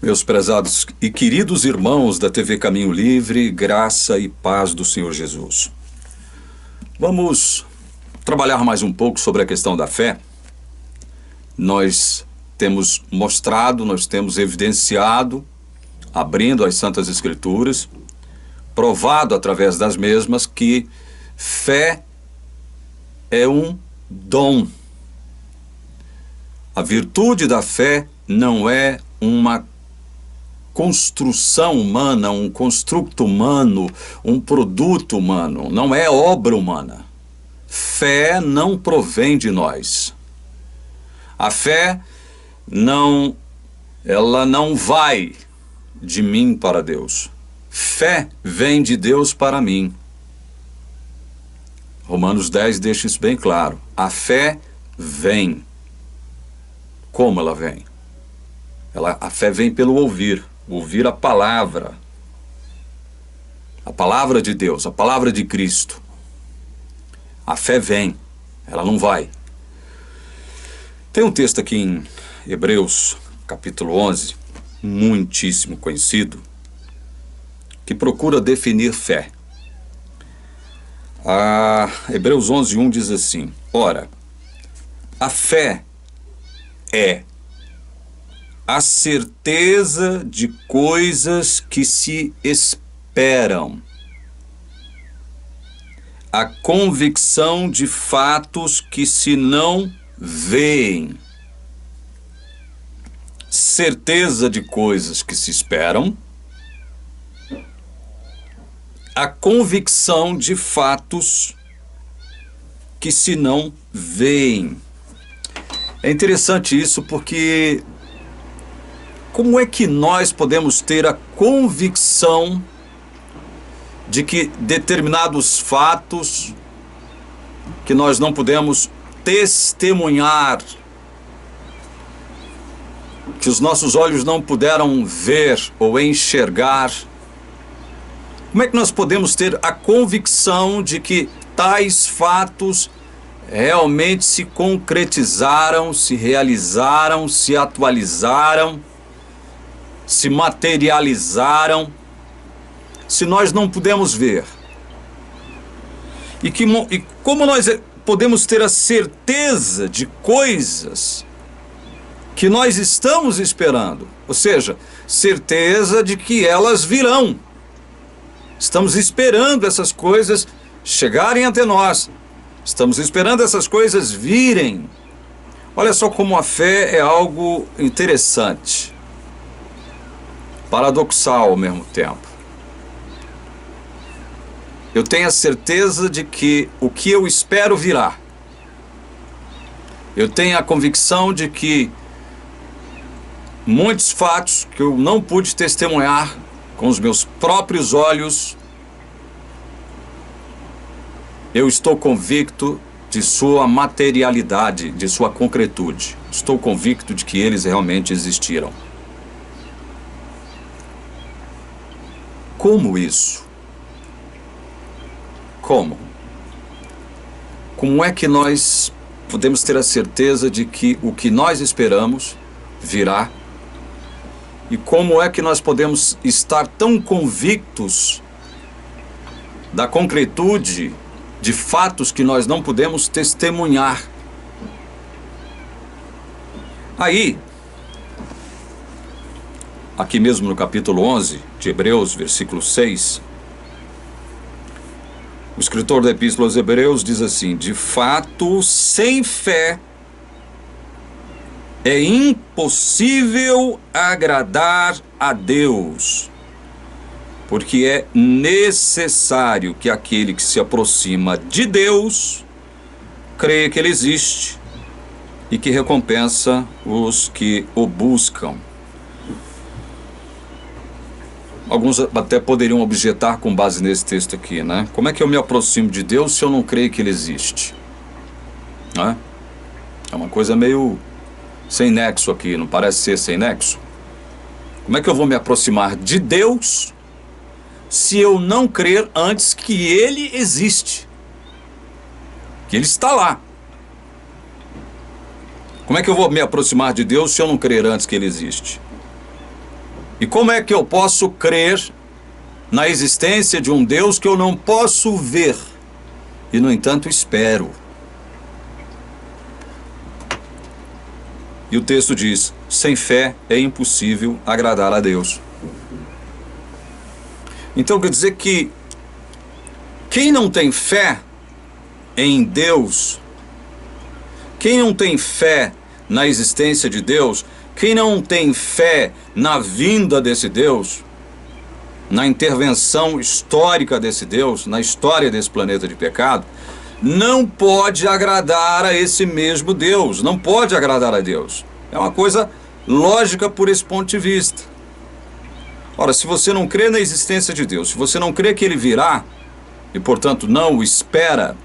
Meus prezados e queridos irmãos da TV Caminho Livre, graça e paz do Senhor Jesus. Vamos trabalhar mais um pouco sobre a questão da fé. Nós temos mostrado, nós temos evidenciado, abrindo as Santas Escrituras, provado através das mesmas que fé é um dom. A virtude da fé não é uma construção humana, um construto humano, um produto humano, não é obra humana. Fé não provém de nós. A fé ela não vai de mim para Deus. Fé vem de Deus para mim. Romanos 10 deixa isso bem claro. A fé vem. Como ela vem? A fé vem pelo ouvir a palavra de Deus, a palavra de Cristo. A fé vem, ela não vai. Tem um texto aqui em Hebreus, capítulo 11, muitíssimo conhecido, que procura definir fé. Hebreus 11, 1 diz assim: ora, a fé é a certeza de coisas que se esperam, a convicção de fatos que se não veem. Certeza de coisas que se esperam, a convicção de fatos que se não veem. É interessante isso porque como é que nós podemos ter a convicção de que determinados fatos que nós não podemos testemunhar, que os nossos olhos não puderam ver ou enxergar, como é que nós podemos ter a convicção de que tais fatos realmente se concretizaram, se realizaram, se atualizaram, se materializaram, se nós não pudemos ver? E como nós podemos ter a certeza de coisas que nós estamos esperando? Ou seja, certeza de que elas virão. Estamos esperando essas coisas chegarem até nós. Estamos esperando essas coisas virem. Olha só como a fé é algo interessante, paradoxal ao mesmo tempo. Eu tenho a certeza de que o que eu espero virá. Eu tenho a convicção de que muitos fatos que eu não pude testemunhar com os meus próprios olhos, eu estou convicto de sua materialidade, de sua concretude. Estou convicto de que eles realmente existiram. Como isso? Como? Como é que nós podemos ter a certeza de que o que nós esperamos virá? E como é que nós podemos estar tão convictos da concretude de fatos que nós não podemos testemunhar? Aí, aqui mesmo no capítulo 11 de Hebreus, versículo 6, o escritor da Epístola aos Hebreus diz assim: de fato, sem fé é impossível agradar a Deus, porque é necessário que aquele que se aproxima de Deus creia que Ele existe e que recompensa os que o buscam. Alguns até poderiam objetar com base nesse texto aqui, né? Como é que eu me aproximo de Deus se eu não creio que Ele existe? Né? É uma coisa meio sem nexo aqui, não parece ser sem nexo? Como é que eu vou me aproximar de Deus se eu não crer antes que Ele existe? Que Ele está lá. Como é que eu vou me aproximar de Deus se eu não crer antes que Ele existe? E como é que eu posso crer na existência de um Deus que eu não posso ver e, no entanto, espero? E o texto diz: sem fé é impossível agradar a Deus. Então quer dizer que quem não tem fé em Deus, quem não tem fé na existência de Deus, quem não tem fé na vinda desse Deus, na intervenção histórica desse Deus, na história desse planeta de pecado, não pode agradar a esse mesmo Deus, não pode agradar a Deus. É uma coisa lógica por esse ponto de vista. Ora, se você não crê na existência de Deus, se você não crê que Ele virá, e portanto não o espera,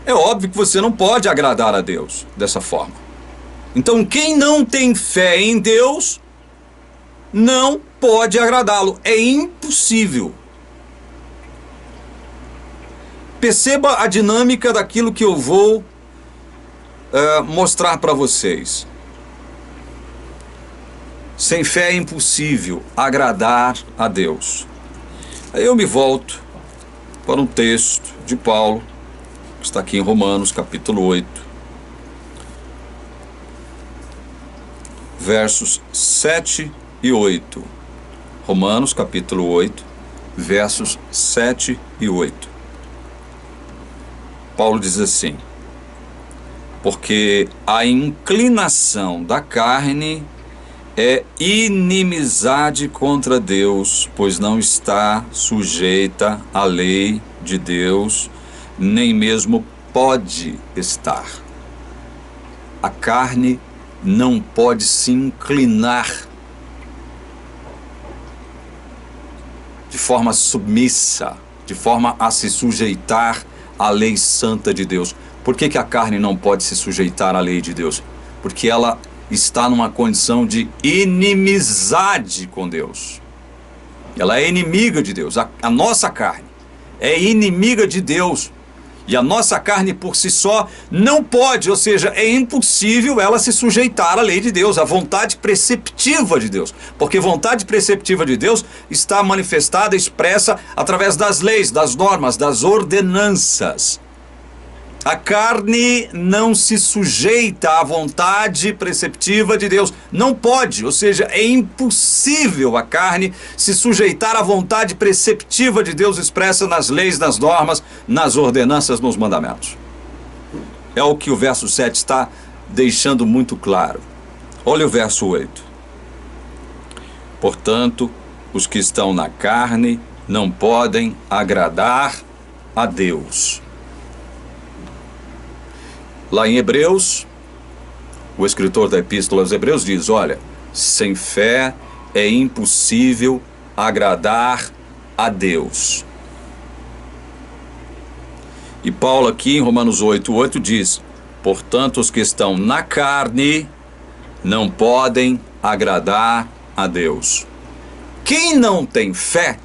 é óbvio que você não pode agradar a Deus dessa forma. Então quem não tem fé em Deus, não pode agradá-lo, é impossível. Perceba a dinâmica daquilo que eu vou mostrar para vocês. Sem fé é impossível agradar a Deus. Aí eu me volto para um texto de Paulo, que está aqui em Romanos, capítulo 8, versos 7 e 8. Romanos, capítulo 8, versos 7 e 8. Paulo diz assim: porque a inclinação da carne é inimizade contra Deus, pois não está sujeita à lei de Deus, nem mesmo pode estar. A carne não pode se inclinar de forma submissa, de forma a se sujeitar à lei santa de Deus. Por que a carne não pode se sujeitar à lei de Deus? Porque ela está numa condição de inimizade com Deus. Ela é inimiga de Deus. A nossa carne é inimiga de Deus. E a nossa carne por si só não pode, ou seja, é impossível ela se sujeitar à lei de Deus, à vontade preceptiva de Deus. Porque vontade preceptiva de Deus está manifestada, expressa através das leis, das normas, das ordenanças. A carne não se sujeita à vontade preceptiva de Deus. Não pode, ou seja, é impossível a carne se sujeitar à vontade preceptiva de Deus expressa nas leis, nas normas, nas ordenanças, nos mandamentos. É o que o verso 7 está deixando muito claro. Olha o verso 8. Portanto, os que estão na carne não podem agradar a Deus. Lá em Hebreus, o escritor da Epístola aos Hebreus diz: olha, sem fé é impossível agradar a Deus. E Paulo aqui em Romanos 8:8 diz: portanto, os que estão na carne não podem agradar a Deus. Quem não tem fé,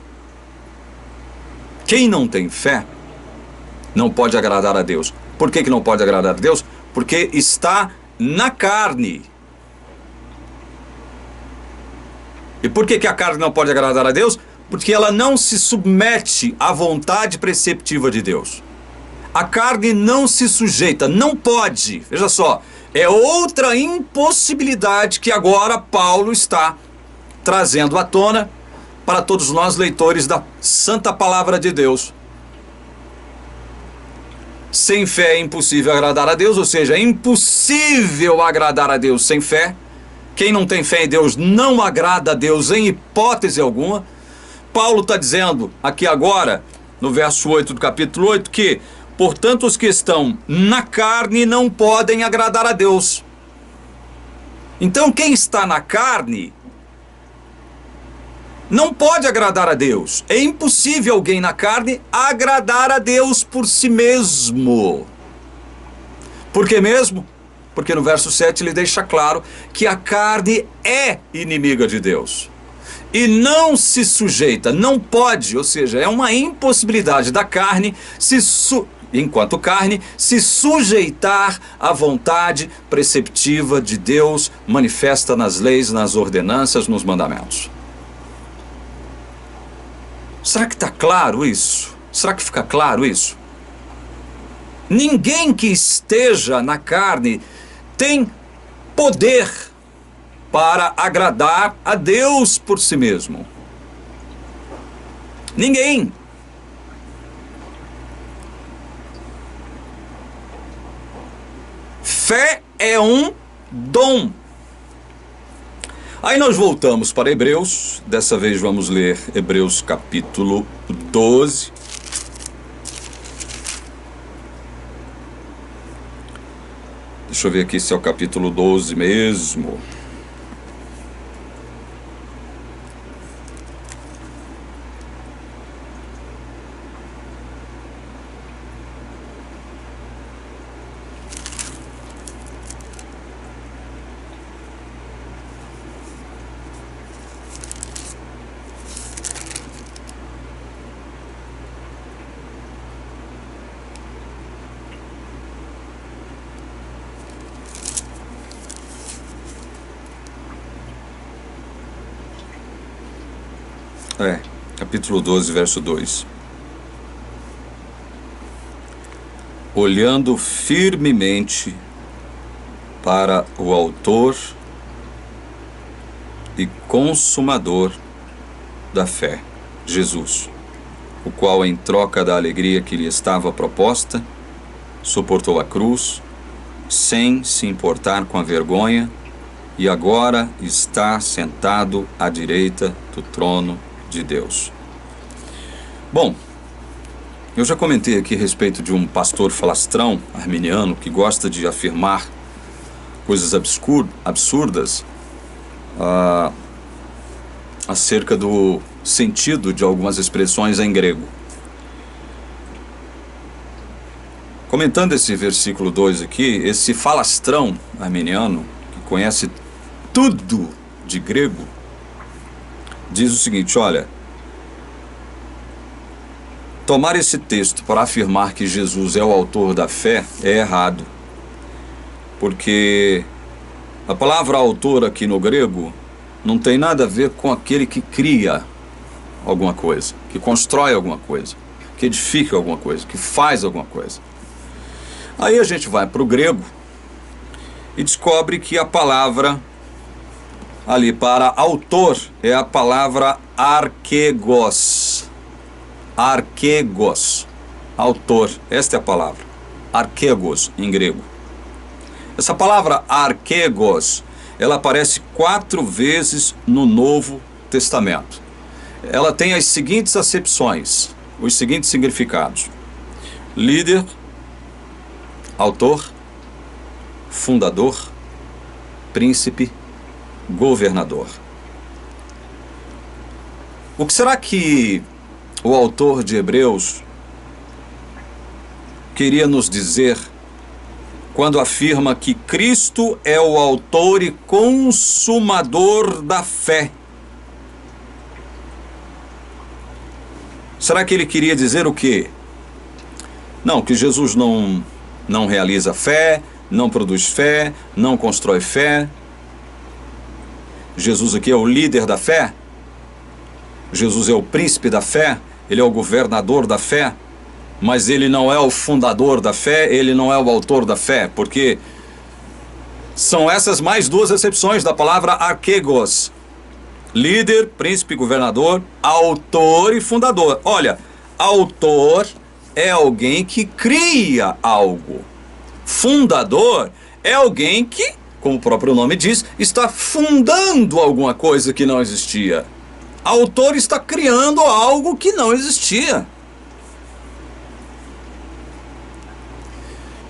não pode agradar a Deus. Por que não pode agradar a Deus? Porque está na carne. E por que a carne não pode agradar a Deus? Porque ela não se submete à vontade preceptiva de Deus. A carne não se sujeita, não pode. Veja só, é outra impossibilidade que agora Paulo está trazendo à tona para todos nós leitores da Santa Palavra de Deus. Sem fé é impossível agradar a Deus, ou seja, é impossível agradar a Deus sem fé. Quem não tem fé em Deus não agrada a Deus em hipótese alguma. Paulo está dizendo aqui agora, no verso 8 do capítulo 8, que, portanto, os que estão na carne não podem agradar a Deus. Então, quem está na carne não pode agradar a Deus. É impossível alguém na carne agradar a Deus por si mesmo. Por que mesmo? Porque no verso 7 ele deixa claro que a carne é inimiga de Deus. E não se sujeita, não pode, ou seja, é uma impossibilidade da carne se enquanto carne, se sujeitar à vontade preceptiva de Deus manifesta nas leis, nas ordenanças, nos mandamentos. Será que está claro isso? Será que fica claro isso? Ninguém que esteja na carne tem poder para agradar a Deus por si mesmo. Ninguém. Fé é um dom. Aí nós voltamos para Hebreus, dessa vez vamos ler Hebreus capítulo 12. Deixa eu ver aqui se é o capítulo 12 mesmo. Capítulo 12, verso 2. Olhando firmemente para o autor e consumador da fé, Jesus, o qual, em troca da alegria que lhe estava proposta, suportou a cruz, sem se importar com a vergonha, e agora está sentado à direita do trono de Deus. Bom, eu já comentei aqui a respeito de um pastor falastrão arminiano que gosta de afirmar coisas absurdas acerca do sentido de algumas expressões em grego. Comentando esse versículo 2 aqui, esse falastrão arminiano, que conhece tudo de grego, diz o seguinte: olha, tomar esse texto para afirmar que Jesus é o autor da fé é errado, porque a palavra autor aqui no grego não tem nada a ver com aquele que cria alguma coisa, que constrói alguma coisa, que edifica alguma coisa, que faz alguma coisa. Aí a gente vai para o grego e descobre que a palavra ali para autor é a palavra arquegos. Arquegos, autor, esta é a palavra, arquegos em grego. Essa palavra arquegos, ela aparece 4 vezes no Novo Testamento. Ela tem as seguintes acepções, os seguintes significados: líder, autor, fundador, príncipe, governador. O que será que o autor de Hebreus queria nos dizer quando afirma que Cristo é o autor e consumador da fé? Será que ele queria dizer o quê? Não, que Jesus não realiza fé, não produz fé, não constrói fé. Jesus aqui é o líder da fé? Jesus é o príncipe da fé? Ele é o governador da fé? Mas ele não é o fundador da fé, ele não é o autor da fé, porque são essas mais 2 acepções da palavra arquegos: líder, príncipe, governador, autor e fundador. Olha, autor é alguém que cria algo. Fundador é alguém que, como o próprio nome diz, está fundando alguma coisa que não existia. Autor está criando algo que não existia.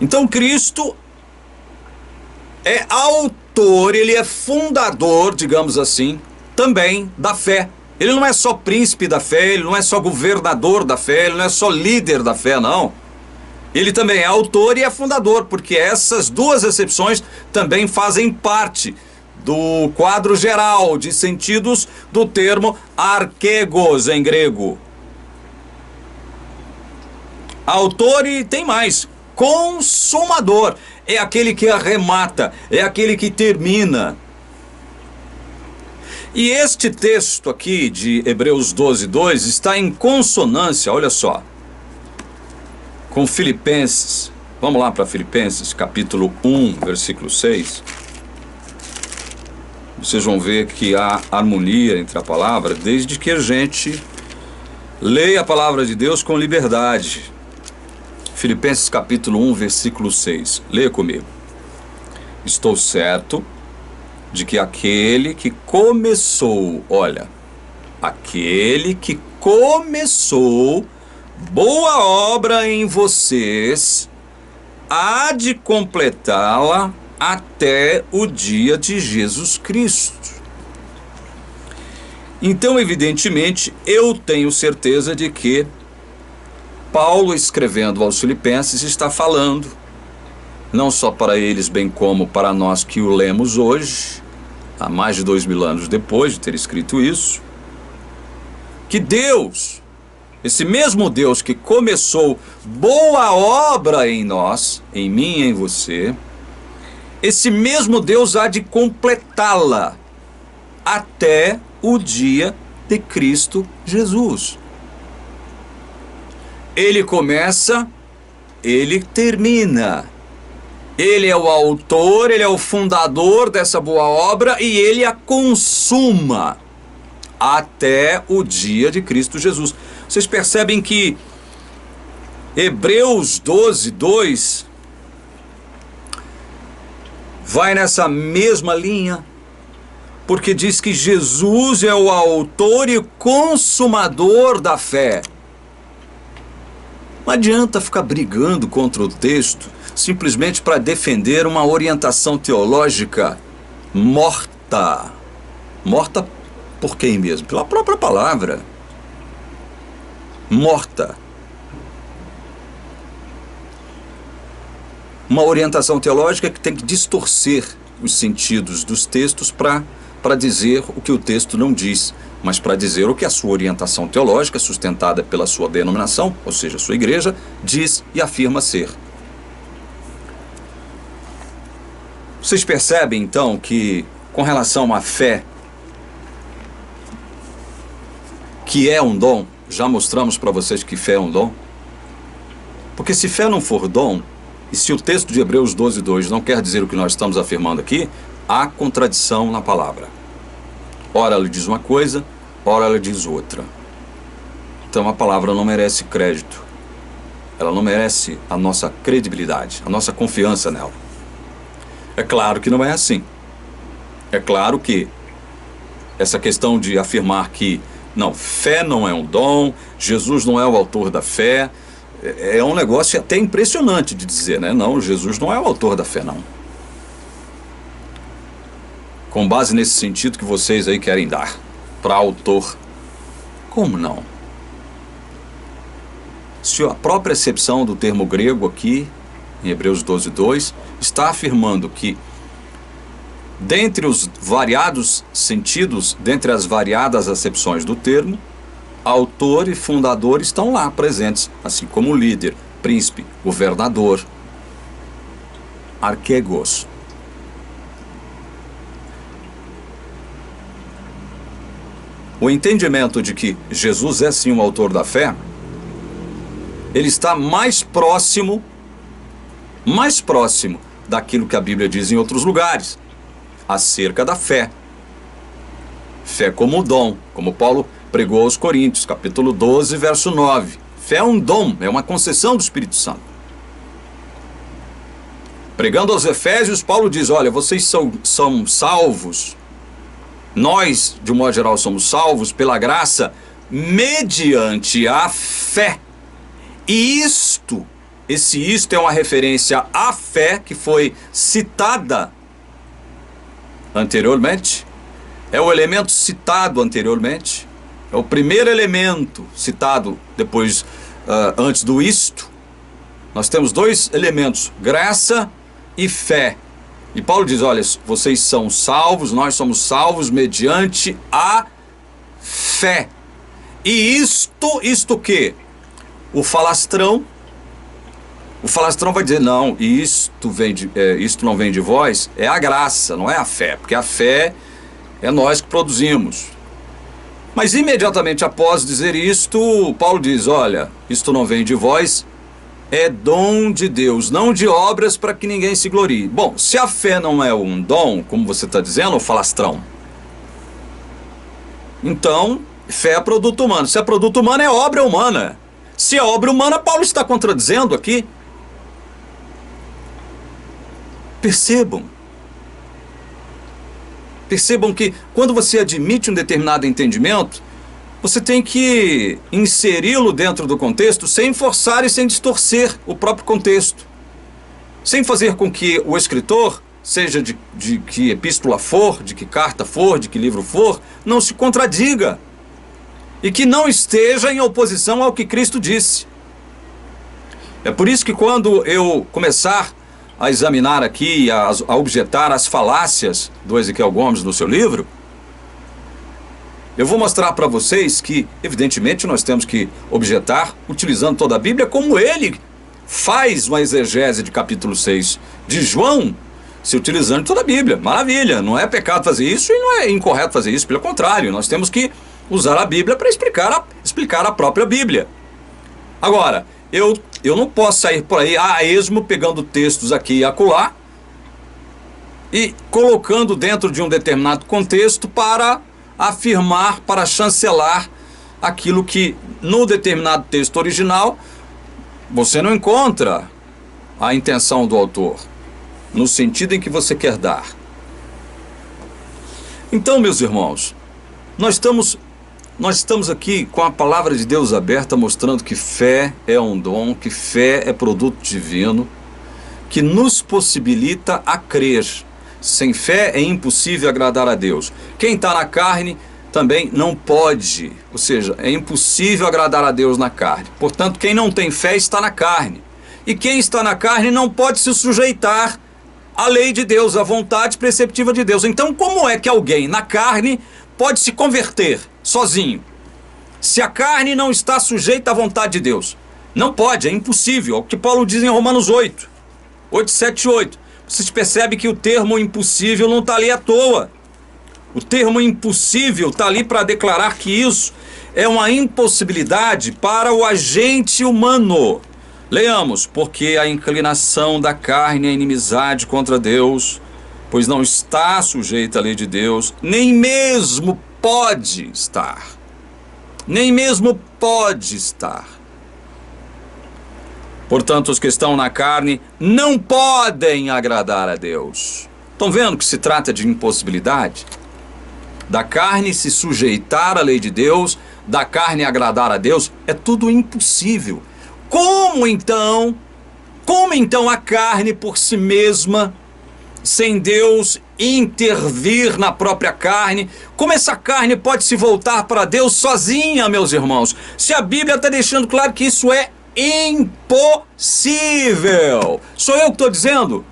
Então Cristo é autor, ele é fundador, digamos assim, também da fé. Ele não é só príncipe da fé, ele não é só governador da fé, ele não é só líder da fé, não. Ele também é autor e é fundador, porque essas 2 acepções também fazem parte do quadro geral de sentidos do termo arquegos em grego. Autor e tem mais, consumador. É aquele que arremata, é aquele que termina. E este texto aqui de Hebreus 12:2 está em consonância, olha só, com Filipenses. Vamos lá para Filipenses, capítulo 1, versículo 6. Vocês vão ver que há harmonia entre a palavra, desde que a gente leia a palavra de Deus com liberdade. Filipenses capítulo 1, versículo 6. Leia comigo. Estou certo de que aquele que começou, olha, aquele que começou boa obra em vocês, há de completá-la até o dia de Jesus Cristo. Então, evidentemente, eu tenho certeza de que Paulo, escrevendo aos Filipenses, está falando, não só para eles, bem como para nós que o lemos hoje, há mais de 2000 anos depois de ter escrito isso, que Deus, esse mesmo Deus que começou boa obra em nós, em mim e em você, esse mesmo Deus há de completá-la até o dia de Cristo Jesus. Ele começa, ele termina. Ele é o autor, ele é o fundador dessa boa obra e ele a consuma até o dia de Cristo Jesus. Vocês percebem que Hebreus 12:2 vai nessa mesma linha, porque diz que Jesus é o autor e consumador da fé. Não adianta ficar brigando contra o texto simplesmente para defender uma orientação teológica morta. Morta por quem mesmo? Pela própria palavra. Morta. Uma orientação teológica que tem que distorcer os sentidos dos textos para dizer o que o texto não diz, mas para dizer o que a sua orientação teológica, sustentada pela sua denominação, ou seja, a sua igreja, diz e afirma ser. Vocês percebem, então, que com relação à fé, que é um dom, já mostramos para vocês que fé é um dom? Porque se fé não for dom, e se o texto de Hebreus 12:2 não quer dizer o que nós estamos afirmando aqui, há contradição na palavra. Ora ela diz uma coisa, ora ela diz outra. Então a palavra não merece crédito. Ela não merece a nossa credibilidade, a nossa confiança nela. É claro que não é assim. É claro que essa questão de afirmar que não, fé não é um dom, Jesus não é o autor da fé, é um negócio até impressionante de dizer, né? Não, Jesus não é o autor da fé, não. Com base nesse sentido que vocês aí querem dar para autor. Como não? Se a própria acepção do termo grego aqui, em Hebreus 12:2, está afirmando que, dentre os variados sentidos, dentre as variadas acepções do termo, autor e fundador estão lá presentes, assim como líder, príncipe, governador, arquegos. O entendimento de que Jesus é sim o autor da fé, ele está mais próximo daquilo que a Bíblia diz em outros lugares, acerca da fé. Fé como dom, como Paulo pregou aos Coríntios, capítulo 12, verso 9. Fé é um dom, é uma concessão do Espírito Santo. Pregando aos Efésios, Paulo diz, olha, vocês são salvos. Nós, de um modo geral, somos salvos pela graça mediante a fé. E isto é uma referência à fé que foi citada anteriormente. É o elemento citado anteriormente. É o primeiro elemento citado depois, antes do isto. Nós temos dois elementos, graça e fé. E Paulo diz, olha, vocês são salvos, nós somos salvos mediante a fé. E isto que? O falastrão O falastrão vai dizer, não, isto não vem de vós, é a graça, não é a fé, porque a fé é nós que produzimos. Mas imediatamente após dizer isto, Paulo diz, olha, isto não vem de vós, é dom de Deus, não de obras para que ninguém se glorie. Bom, se a fé não é um dom, como você está dizendo, falastrão, então, fé é produto humano. Se é produto humano, é obra humana. Se é obra humana, Paulo está contradizendo aqui. Percebam. Percebam que quando você admite um determinado entendimento, você tem que inseri-lo dentro do contexto sem forçar e sem distorcer o próprio contexto. Sem fazer com que o escritor, seja de que epístola for, de que carta for, de que livro for, não se contradiga. E que não esteja em oposição ao que Cristo disse. É por isso que quando eu começar a examinar aqui, a objetar as falácias do Ezequiel Gomes no seu livro, eu vou mostrar para vocês que, evidentemente, nós temos que objetar utilizando toda a Bíblia, como ele faz uma exegese de capítulo 6 de João, se utilizando toda a Bíblia. Maravilha, não é pecado fazer isso e não é incorreto fazer isso, pelo contrário, nós temos que usar a Bíblia para explicar a própria Bíblia. Agora, eu não posso sair por aí a esmo pegando textos aqui e acolá e colocando dentro de um determinado contexto para afirmar, para chancelar aquilo que no determinado texto original você não encontra a intenção do autor, no sentido em que você quer dar. Então, meus irmãos, nós estamos aqui com a palavra de Deus aberta, mostrando que fé é um dom, que fé é produto divino, que nos possibilita a crer. Sem fé é impossível agradar a Deus. Quem está na carne também não pode, ou seja, é impossível agradar a Deus na carne. Portanto, quem não tem fé está na carne. E quem está na carne não pode se sujeitar à lei de Deus, à vontade preceptiva de Deus. Então, como é que alguém na carne pode se converter sozinho, se a carne não está sujeita à vontade de Deus? Não pode, é impossível. É o que Paulo diz em Romanos 8, 7 e 8. Vocês percebem que o termo impossível não está ali à toa. O termo impossível está ali para declarar que isso é uma impossibilidade para o agente humano. Leamos, porque a inclinação da carne é inimizade contra Deus, pois não está sujeita à lei de Deus, nem mesmo pode estar. Nem mesmo pode estar. Portanto, os que estão na carne não podem agradar a Deus. Estão vendo que se trata de impossibilidade? Da carne se sujeitar à lei de Deus, da carne agradar a Deus, é tudo impossível. Como então a carne por si mesma, sem Deus intervir na própria carne, como essa carne pode se voltar para Deus sozinha, meus irmãos? Se a Bíblia está deixando claro que isso é impossível. Sou eu que estou dizendo?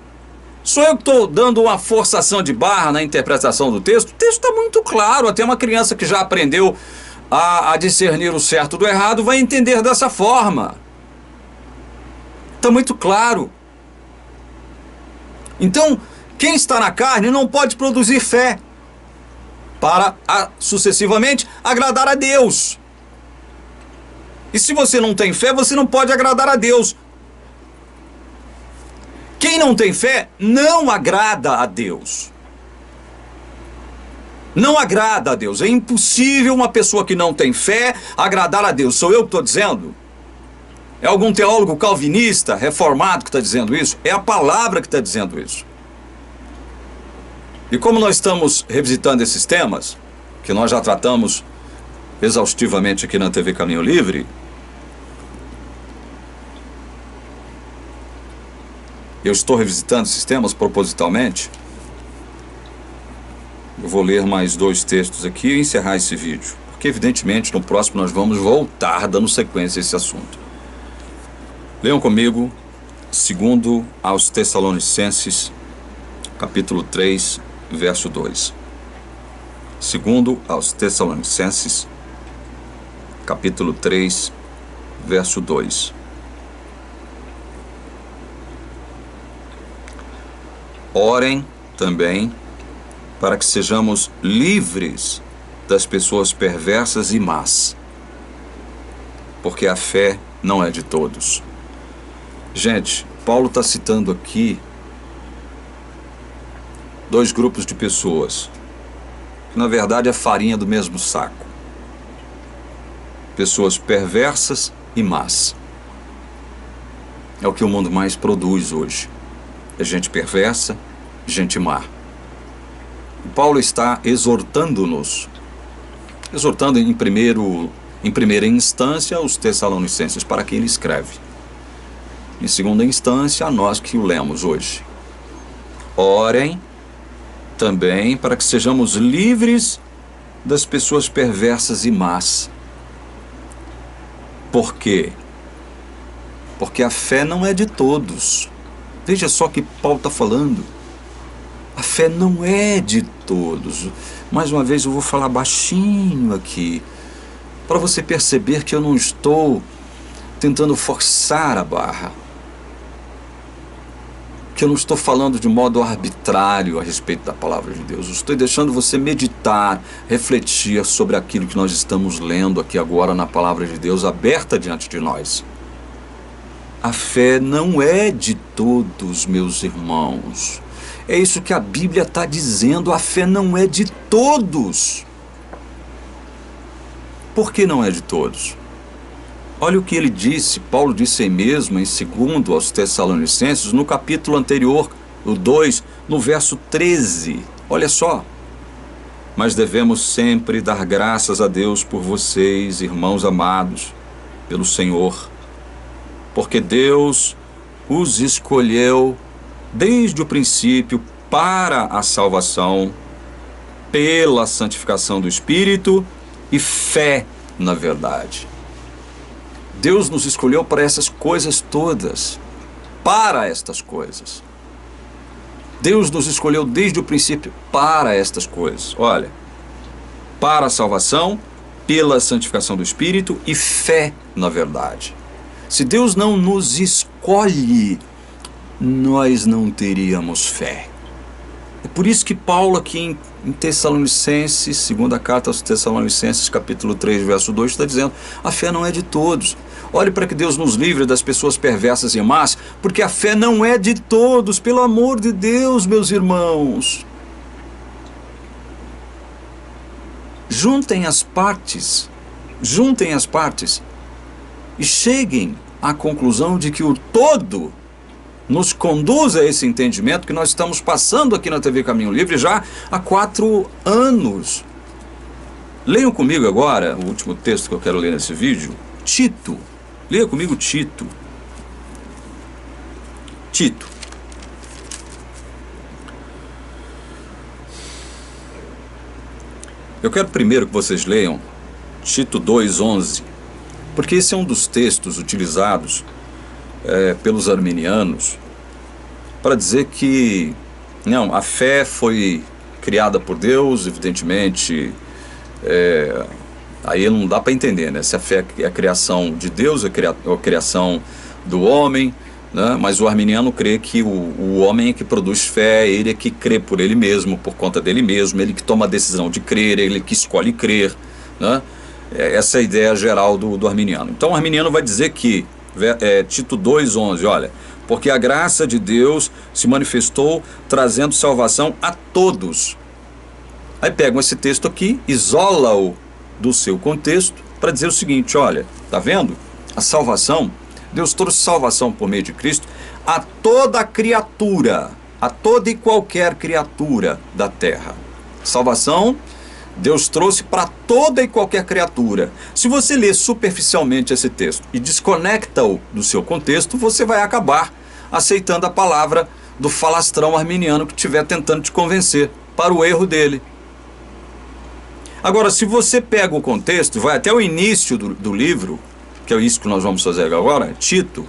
Sou eu que estou dando uma forçação de barra na interpretação do texto? O texto está muito claro, até uma criança que já aprendeu a discernir o certo do errado vai entender dessa forma. Está muito claro. Então, quem está na carne não pode produzir fé para, sucessivamente, agradar a Deus. E se você não tem fé, você não pode agradar a Deus. Quem não tem fé não agrada a Deus. Não agrada a Deus. É impossível uma pessoa que não tem fé agradar a Deus. Sou eu que estou dizendo? É algum teólogo calvinista, reformado que está dizendo isso? É a palavra que está dizendo isso. E como nós estamos revisitando esses temas, que nós já tratamos exaustivamente aqui na TV Caminho Livre, eu estou revisitando esses temas propositalmente. Eu vou ler mais 2 textos aqui e encerrar esse vídeo, porque evidentemente no próximo nós vamos voltar dando sequência a esse assunto. Leiam comigo, 2 aos Tessalonicenses, capítulo 3, verso 2. 2 aos Tessalonicenses, capítulo 3, verso 2. Orem também para que sejamos livres das pessoas perversas e más, porque a fé não é de todos. Gente, Paulo está citando aqui dois grupos de pessoas, que na verdade é farinha do mesmo saco. Pessoas perversas e más. É o que o mundo mais produz hoje. É gente perversa, gente má. E Paulo está exortando-nos, exortando em primeira instância os Tessalonicenses, para quem ele escreve. Em segunda instância, a nós que o lemos hoje. Orem também para que sejamos livres das pessoas perversas e más. Por quê? Porque a fé não é de todos. Veja só o que Paulo está falando. A fé não é de todos. Mais uma vez eu vou falar baixinho aqui, para você perceber que eu não estou tentando forçar a barra, que eu não estou falando de modo arbitrário a respeito da palavra de Deus. Eu estou deixando você meditar, refletir sobre aquilo que nós estamos lendo aqui agora na palavra de Deus aberta diante de nós. A fé não é de todos, meus irmãos. É isso que a Bíblia está dizendo, a fé não é de todos. Por que não é de todos? Olha o que ele disse, Paulo disse aí mesmo, em 2 aos Tessalonicenses, no capítulo anterior, o 2, no verso 13. Olha só. Mas devemos sempre dar graças a Deus por vocês, irmãos amados, pelo Senhor, porque Deus os escolheu desde o princípio para a salvação, pela santificação do Espírito e fé na verdade. Deus nos escolheu para essas coisas todas, para estas coisas. Deus nos escolheu desde o princípio para estas coisas. Olha, para a salvação, pela santificação do Espírito e fé na verdade. Se Deus não nos escolhe, nós não teríamos fé. É por isso que Paulo aqui em Tessalonicenses, segunda carta aos Tessalonicenses, capítulo 3, verso 2, está dizendo, a fé não é de todos. Olhe para que Deus nos livre das pessoas perversas e más, porque a fé não é de todos, pelo amor de Deus, meus irmãos. Juntem as partes e cheguem à conclusão de que o todo nos conduz a esse entendimento que nós estamos passando aqui na TV Caminho Livre já há 4 anos. Leiam comigo agora o último texto que eu quero ler nesse vídeo, Tito. Leia comigo Tito. Tito. Eu quero primeiro que vocês leiam Tito 2:11, porque esse é um dos textos utilizados pelos arminianos para dizer que não, a fé foi criada por Deus, evidentemente. Aí não dá para entender, né? Se a fé é a criação de Deus, é a criação do homem, né? Mas o arminiano crê que o homem é que produz fé, ele é que crê por ele mesmo, por conta dele mesmo, ele que toma a decisão de crer, ele que escolhe crer, né? Essa é a ideia geral do arminiano. Então o arminiano vai dizer que, Tito 2:11, olha, porque a graça de Deus se manifestou trazendo salvação a todos. Aí pegam esse texto aqui, isola-o do seu contexto para dizer o seguinte, olha, tá vendo? A salvação, Deus trouxe salvação por meio de Cristo a toda criatura, a toda e qualquer criatura da terra. Salvação, Deus trouxe para toda e qualquer criatura. Se você lê superficialmente esse texto e desconecta-o do seu contexto, você vai acabar aceitando a palavra do falastrão arminiano que estiver tentando te convencer para o erro dele. Agora, se você pega o contexto, vai até o início do livro, que é isso que nós vamos fazer agora, Tito,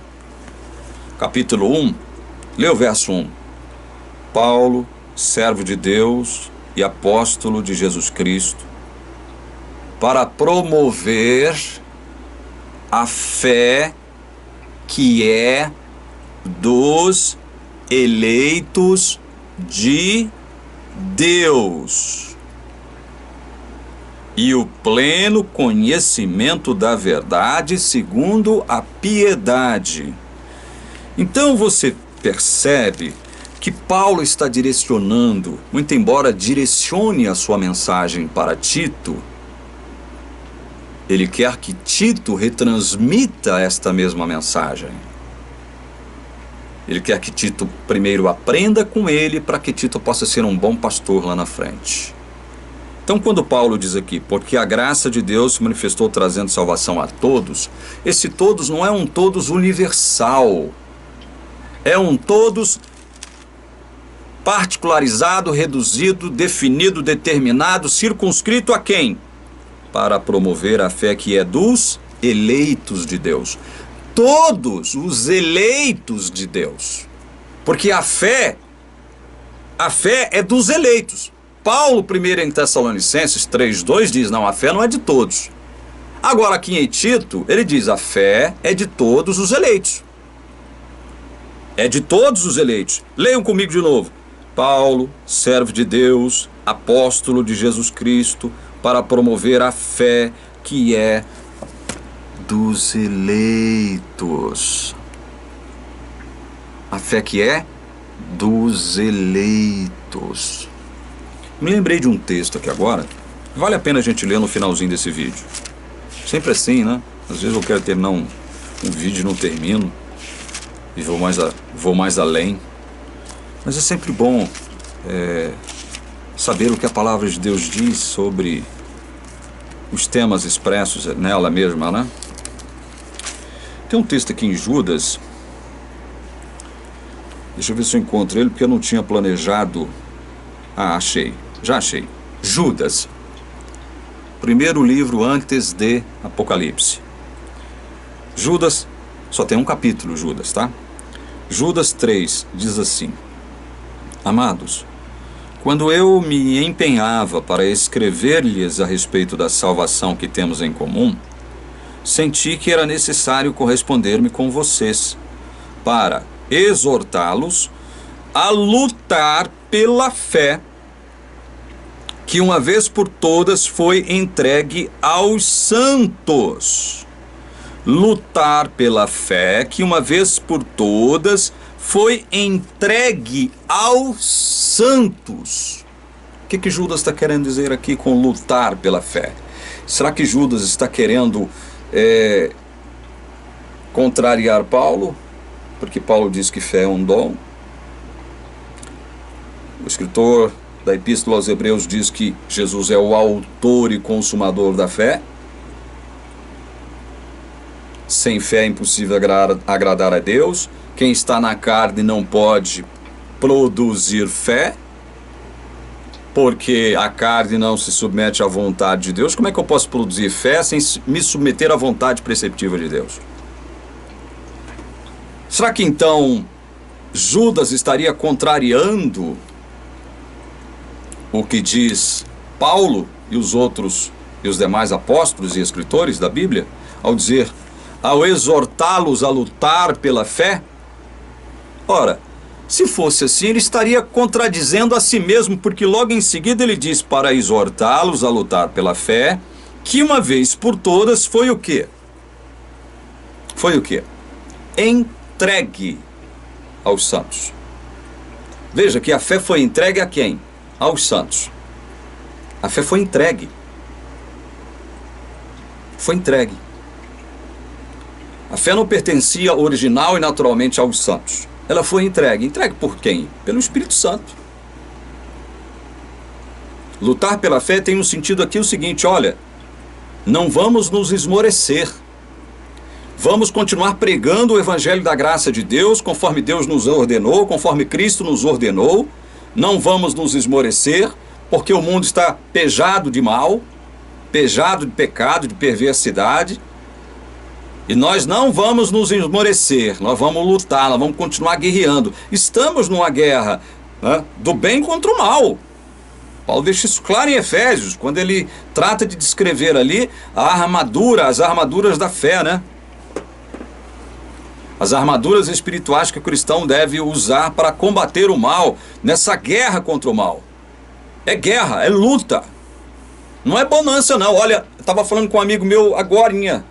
capítulo 1, lê o verso 1. Paulo, servo de Deus e apóstolo de Jesus Cristo, para promover a fé que é dos eleitos de Deus e o pleno conhecimento da verdade segundo a piedade. Então você percebe que Paulo está direcionando, muito embora direcione a sua mensagem para Tito, ele quer que Tito retransmita esta mesma mensagem. Ele quer que Tito primeiro aprenda com ele para que Tito possa ser um bom pastor lá na frente. Então, quando Paulo diz aqui, porque a graça de Deus se manifestou trazendo salvação a todos, esse todos não é um todos universal. É um todos particularizado, reduzido, definido, determinado, circunscrito a quem? Para promover a fé que é dos eleitos de Deus. Todos os eleitos de Deus. Porque a fé é dos eleitos. Paulo, primeiro em Tessalonicenses 3:2, diz, não, a fé não é de todos. Agora aqui em Tito, ele diz, a fé é de todos os eleitos. É de todos os eleitos. Leiam comigo de novo. Paulo, servo de Deus, apóstolo de Jesus Cristo, para promover a fé que é dos eleitos. A fé que é dos eleitos. Me lembrei de um texto aqui agora. Vale a pena a gente ler no finalzinho desse vídeo. Sempre assim, né? Às vezes eu quero terminar um vídeo e não termino. E vou mais além. Mas é sempre bom saber o que a palavra de Deus diz sobre os temas expressos nela mesma, né? Tem um texto aqui em Judas. Deixa eu ver se eu encontro ele, porque eu não tinha planejado. Ah, achei. Já achei. Judas. Primeiro livro antes de Apocalipse. Judas, só tem um capítulo, Judas, tá? Judas 3 diz assim: Amados, quando eu me empenhava para escrever-lhes a respeito da salvação que temos em comum, senti que era necessário corresponder-me com vocês, para exortá-los a lutar pela fé que uma vez por todas foi entregue aos santos. Lutar pela fé que uma vez por todas foi entregue aos santos. O que Judas está querendo dizer aqui com lutar pela fé? Será que Judas está querendo contrariar Paulo? Porque Paulo diz que fé é um dom. O escritor da Epístola aos Hebreus diz que Jesus é o autor e consumador da fé. Sem fé é impossível agradar a Deus. Quem está na carne não pode produzir fé, porque a carne não se submete à vontade de Deus. Como é que eu posso produzir fé sem me submeter à vontade preceptiva de Deus? Será que então Judas estaria contrariando o que diz Paulo e os outros e os demais apóstolos e escritores da Bíblia, ao exortá-los a lutar pela fé? Ora, se fosse assim, ele estaria contradizendo a si mesmo, porque logo em seguida ele diz para exortá-los a lutar pela fé, que uma vez por todas foi o quê? Foi o quê? Entregue aos santos. Veja que a fé foi entregue a quem? Aos santos. A fé foi entregue. Foi entregue. A fé não pertencia original e naturalmente aos santos. Ela foi entregue. Entregue por quem? Pelo Espírito Santo. Lutar pela fé tem um sentido aqui o seguinte, olha, não vamos nos esmorecer. Vamos continuar pregando o Evangelho da graça de Deus, conforme Deus nos ordenou, conforme Cristo nos ordenou. Não vamos nos esmorecer, porque o mundo está pejado de mal, pejado de pecado, de perversidade. E nós não vamos nos esmorecer, nós vamos lutar, nós vamos continuar guerreando. Estamos numa guerra, né, do bem contra o mal. Paulo deixa isso claro em Efésios, quando ele trata de descrever ali a armadura, as armaduras da fé, né? as armaduras espirituais que o cristão deve usar para combater o mal, nessa guerra contra o mal. É guerra, é luta. Não é bonança não. Olha, eu estava falando com um amigo meu agorinha.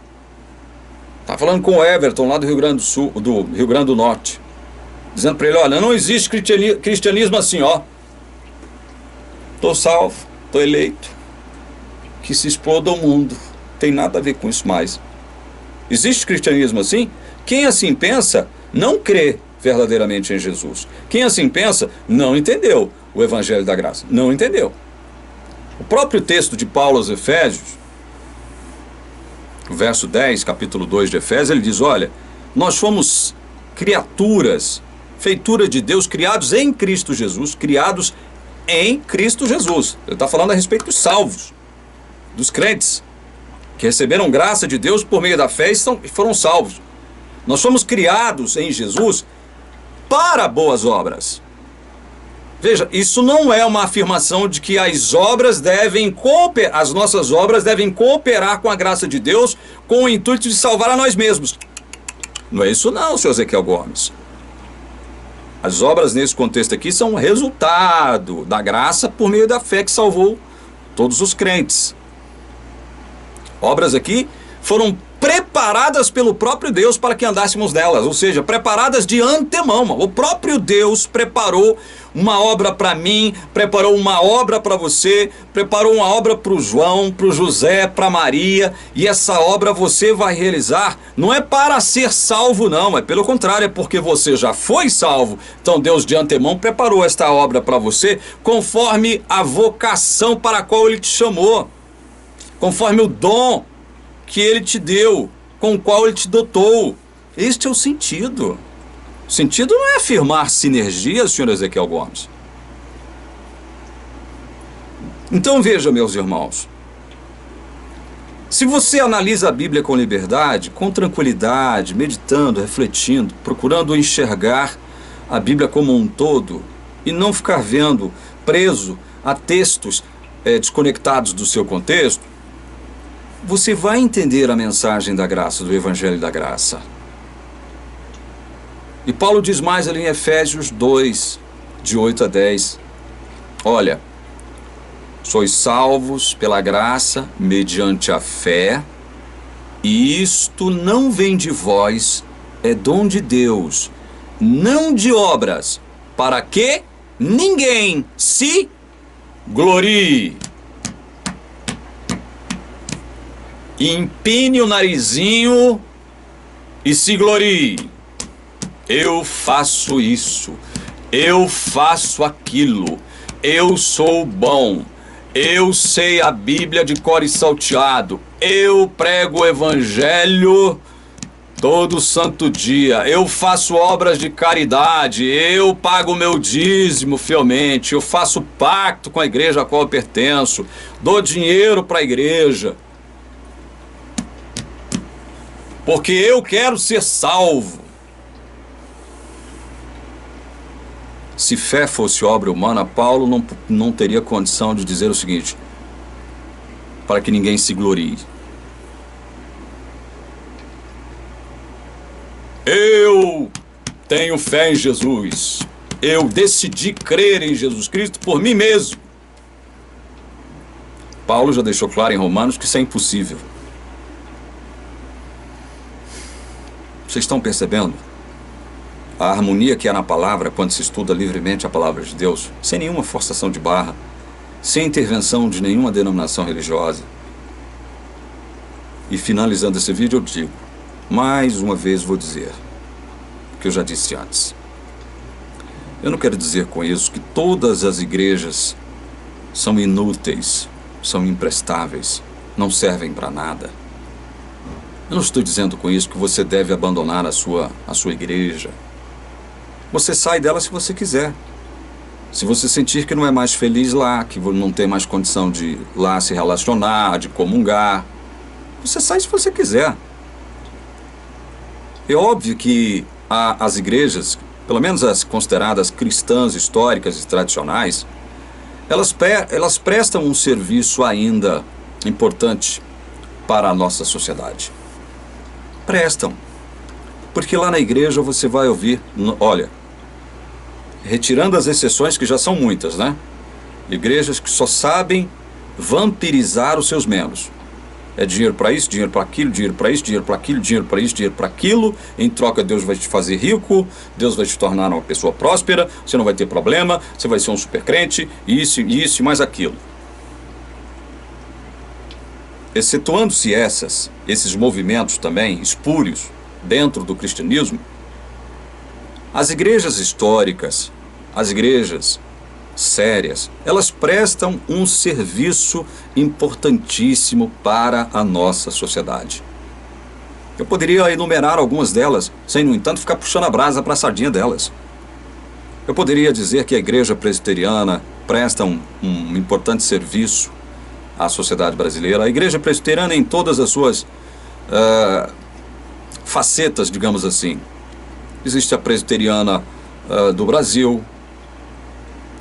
Estava falando com o Everton, lá do Rio Grande do Sul, do Rio Grande do Norte. Dizendo para ele, olha, não existe cristianismo assim, ó. Estou salvo, estou eleito. Que se exploda o mundo. Tem nada a ver com isso mais. Existe cristianismo assim? Quem assim pensa, não crê verdadeiramente em Jesus. Quem assim pensa, não entendeu o Evangelho da Graça. Não entendeu. O próprio texto de Paulo aos Efésios, o verso 10, capítulo 2 de Efésios, ele diz, olha, nós fomos criaturas, feitura de Deus, criados em Cristo Jesus, criados em Cristo Jesus. Ele está falando a respeito dos salvos, dos crentes, que receberam graça de Deus por meio da fé e foram salvos. Nós fomos criados em Jesus para boas obras. Veja, isso não é uma afirmação de que as nossas obras devem cooperar com a graça de Deus com o intuito de salvar a nós mesmos. Não é isso não, senhor Ezequiel Gomes. As obras nesse contexto aqui são resultado da graça por meio da fé que salvou todos os crentes. Obras aqui foram preparadas pelo próprio Deus para que andássemos nelas, ou seja, preparadas de antemão. O próprio Deus preparou uma obra para mim, preparou uma obra para você, preparou uma obra para o João, para o José, para Maria, e essa obra você vai realizar, não é para ser salvo não, é pelo contrário, é porque você já foi salvo. Então Deus de antemão preparou esta obra para você, conforme a vocação para a qual Ele te chamou, conforme o dom que Ele te deu, com o qual Ele te dotou. Este é o sentido. O sentido não é afirmar sinergias, senhor Ezequiel Gomes. Então veja, meus irmãos, se você analisa a Bíblia com liberdade, com tranquilidade, meditando, refletindo, procurando enxergar a Bíblia como um todo e não ficar vendo preso a textos desconectados do seu contexto, você vai entender a mensagem da graça, do Evangelho da Graça. E Paulo diz mais ali em Efésios 2, de 8 a 10. Olha, sois salvos pela graça, mediante a fé, e isto não vem de vós, é dom de Deus, não de obras, para que ninguém se glorie. Empine o narizinho e se glorie. Eu faço isso, eu faço aquilo, eu sou bom, eu sei a Bíblia de cor e salteado, eu prego o Evangelho todo santo dia, eu faço obras de caridade, eu pago o meu dízimo fielmente, eu faço pacto com a igreja a qual eu pertenço, dou dinheiro para a igreja, porque eu quero ser salvo. Se fé fosse obra humana, Paulo não teria condição de dizer o seguinte, para que ninguém se glorie. Eu tenho fé em Jesus. Eu decidi crer em Jesus Cristo por mim mesmo. Paulo já deixou claro em Romanos que isso é impossível. Vocês estão percebendo a harmonia que há na palavra quando se estuda livremente a palavra de Deus, sem nenhuma forçação de barra, sem intervenção de nenhuma denominação religiosa? E finalizando esse vídeo eu digo, mais uma vez vou dizer o que eu já disse antes. Eu não quero dizer com isso que todas as igrejas são inúteis, são imprestáveis, não servem para nada. Eu não estou dizendo com isso que você deve abandonar a sua igreja. Você sai dela se você quiser. Se você sentir que não é mais feliz lá, que não tem mais condição de lá se relacionar, de comungar, você sai se você quiser. É óbvio que as igrejas, pelo menos as consideradas cristãs históricas e tradicionais, elas prestam um serviço ainda importante para a nossa sociedade. Prestam. Porque lá na igreja você vai ouvir, olha, retirando as exceções que já são muitas, né? Igrejas que só sabem vampirizar os seus membros. É dinheiro para isso, dinheiro para aquilo, dinheiro para isso, dinheiro para aquilo, dinheiro para isso, dinheiro para aquilo. Em troca, Deus vai te fazer rico, Deus vai te tornar uma pessoa próspera, você não vai ter problema, você vai ser um super crente, isso e mais aquilo. Excetuando-se esses movimentos também espúrios dentro do cristianismo, as igrejas históricas, as igrejas sérias, elas prestam um serviço importantíssimo para a nossa sociedade. Eu poderia enumerar algumas delas, sem, no entanto, ficar puxando a brasa para a sardinha delas. Eu poderia dizer que a igreja presbiteriana presta um importante serviço à sociedade brasileira. A igreja presbiteriana em todas as suas facetas, digamos assim. Existe a presbiteriana do Brasil,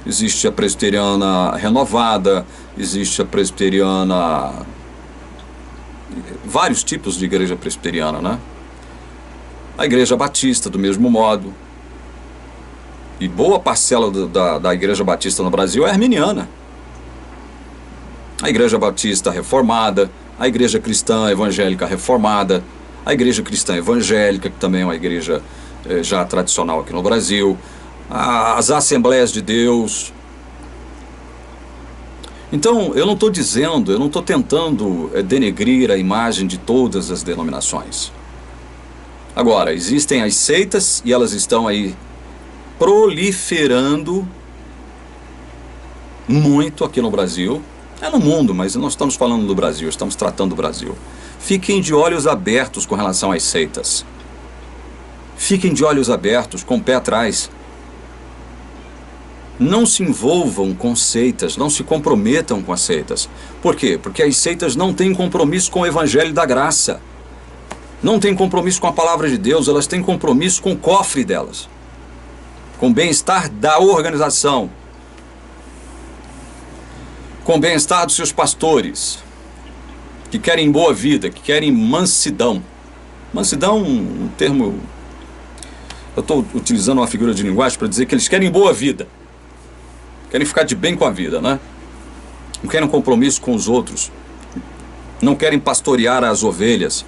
existe a presbiteriana renovada, existe a presbiteriana... vários tipos de igreja presbiteriana, né? A igreja batista, do mesmo modo. E boa parcela da igreja batista no Brasil é arminiana. A igreja batista reformada, a igreja cristã evangélica reformada, a igreja cristã evangélica, que também é uma igreja já tradicional aqui no Brasil, as Assembleias de Deus. Então, eu não estou tentando denegrir a imagem de todas as denominações. Agora, existem as seitas e elas estão aí proliferando muito aqui no Brasil. É no mundo, mas nós estamos falando do Brasil, estamos tratando do Brasil. Fiquem de olhos abertos com relação às seitas. Fiquem de olhos abertos, com o pé atrás. Não se envolvam com seitas, não se comprometam com as seitas. Por quê? Porque as seitas não têm compromisso com o Evangelho da Graça. Não têm compromisso com a Palavra de Deus, elas têm compromisso com o cofre delas. Com o bem-estar da organização. Com o bem-estar dos seus pastores. Que querem boa vida, que querem mansidão. Mansidão, um termo... Eu estou utilizando uma figura de linguagem para dizer que eles querem boa vida. Querem ficar de bem com a vida, né? Não querem compromisso com os outros. Não querem pastorear as ovelhas.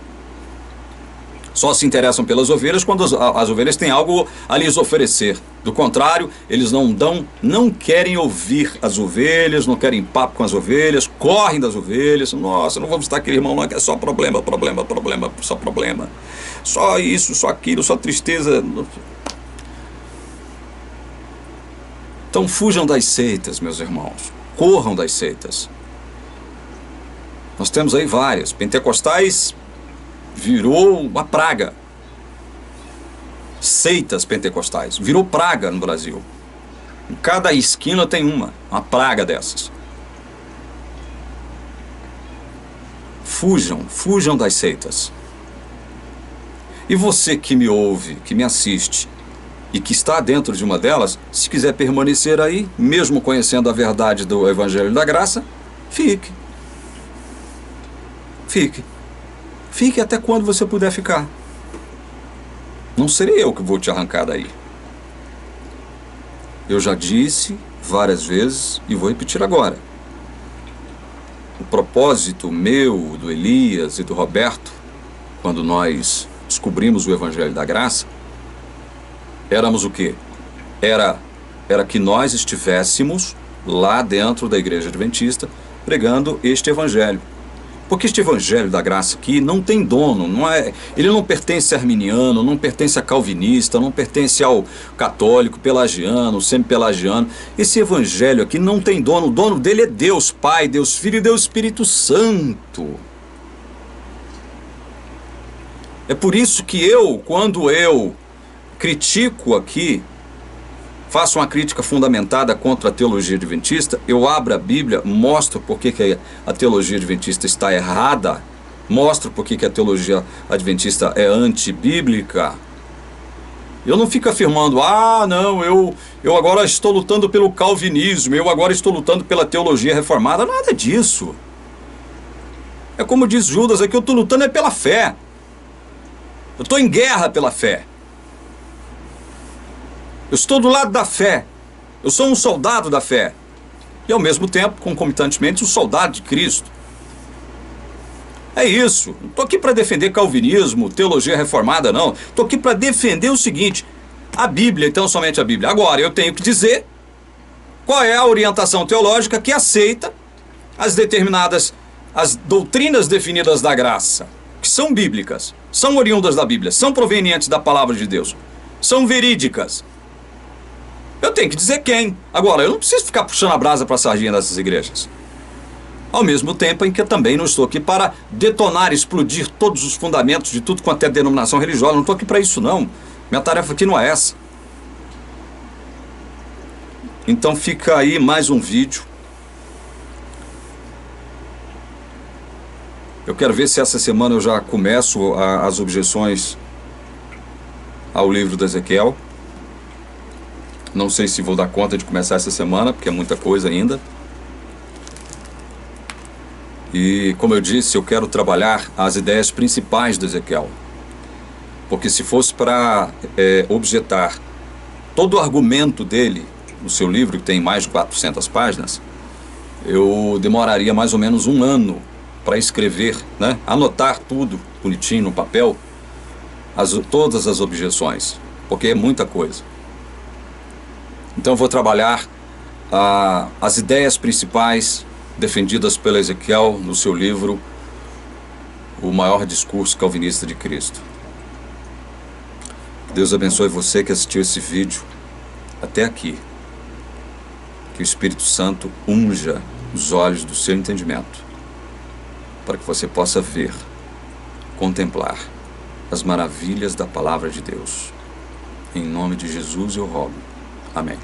Só se interessam pelas ovelhas quando as ovelhas têm algo a lhes oferecer. Do contrário, eles não querem ouvir as ovelhas, não querem papo com as ovelhas, correm das ovelhas. Nossa, não vamos estar aquele irmão lá que é só problema, só problema. Só isso, só aquilo, só tristeza. Então fujam das seitas, meus irmãos. Corram das seitas. Nós temos aí várias. Pentecostais virou uma praga. Seitas pentecostais. Virou praga no Brasil. Em cada esquina tem uma praga dessas. Fujam das seitas. E você que me ouve, que me assiste, e que está dentro de uma delas, se quiser permanecer aí, mesmo conhecendo a verdade do Evangelho da Graça, fique. Fique. Fique até quando você puder ficar. Não serei eu que vou te arrancar daí. Eu já disse várias vezes e vou repetir agora. O propósito meu, do Elias e do Roberto, quando nós descobrimos o Evangelho da Graça, éramos o quê? Era que nós estivéssemos lá dentro da Igreja Adventista pregando este Evangelho. Porque este Evangelho da Graça aqui não tem dono, ele não pertence a arminiano, não pertence a calvinista, não pertence ao católico, pelagiano, semi-pelagiano. Esse Evangelho aqui não tem dono, o dono dele é Deus Pai, Deus Filho e Deus Espírito Santo. É por isso que quando eu critico aqui, faço uma crítica fundamentada contra a teologia adventista, eu abro a Bíblia, mostro por que a teologia adventista está errada, mostro por que a teologia adventista é antibíblica. Eu não fico afirmando, não, eu agora estou lutando pelo calvinismo, eu agora estou lutando pela teologia reformada, nada disso. É como diz Judas aqui, eu estou lutando pela fé. Eu estou em guerra pela fé. Eu estou do lado da fé. Eu sou um soldado da fé. E ao mesmo tempo, concomitantemente, um soldado de Cristo. É isso. Não estou aqui para defender calvinismo, teologia reformada, não. Estou aqui para defender o seguinte: a Bíblia, então somente a Bíblia. Agora, eu tenho que dizer qual é a orientação teológica que aceita as doutrinas definidas da graça, que são bíblicas, são oriundas da Bíblia, são provenientes da palavra de Deus, são verídicas. Eu tenho que dizer quem. Agora, eu não preciso ficar puxando a brasa para a sardinha dessas igrejas. Ao mesmo tempo em que eu também não estou aqui para detonar, explodir todos os fundamentos de tudo quanto é denominação religiosa. Não estou aqui para isso, não. Minha tarefa aqui não é essa. Então fica aí mais um vídeo. Eu quero ver se essa semana eu já começo as objeções ao livro de Ezequiel. Não sei se vou dar conta de começar essa semana, porque é muita coisa ainda. E, como eu disse, eu quero trabalhar as ideias principais do Ezequiel. Porque se fosse para objetar todo o argumento dele no seu livro, que tem mais de 400 páginas, eu demoraria mais ou menos um ano para escrever, né? Anotar tudo bonitinho no papel, todas as objeções, porque é muita coisa. Então eu vou trabalhar as ideias principais defendidas pelo Ezequiel no seu livro O Maior Discurso Calvinista de Cristo. Deus abençoe você que assistiu esse vídeo até aqui. Que o Espírito Santo unja os olhos do seu entendimento, para que você possa ver, contemplar as maravilhas da palavra de Deus. Em nome de Jesus eu rogo. Amém.